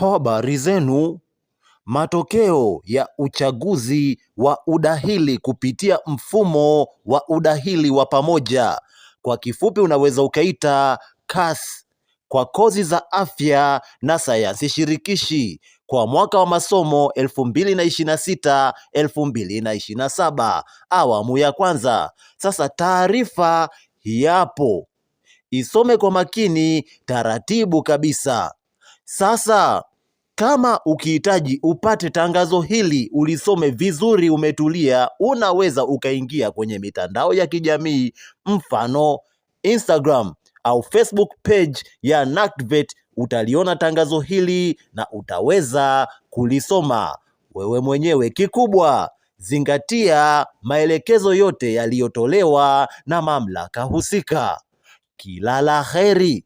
Habari zenu. Matokeo ya uchaguzi wa udahili kupitia mfumo wa udahili wa pamoja, kwa kifupi unaweza ukaita KAS, kwa kozi za afya na sayansi shirikishi kwa mwaka wa masomo 2026-2027 awamu ya kwanza. Sasa taarifa yapo, isome kwa makini taratibu kabisa. Sasa kama ukihitaji upate tangazo hili ulisome vizuri umetulia, unaweza ukaingia kwenye mitandao ya kijamii, mfano Instagram au Facebook page ya NACTVET. Utaliona tangazo hili na utaweza kulisoma wewe mwenyewe. Kikubwa, zingatia maelekezo yote yaliyotolewa na mamlaka husika. Kila la heri.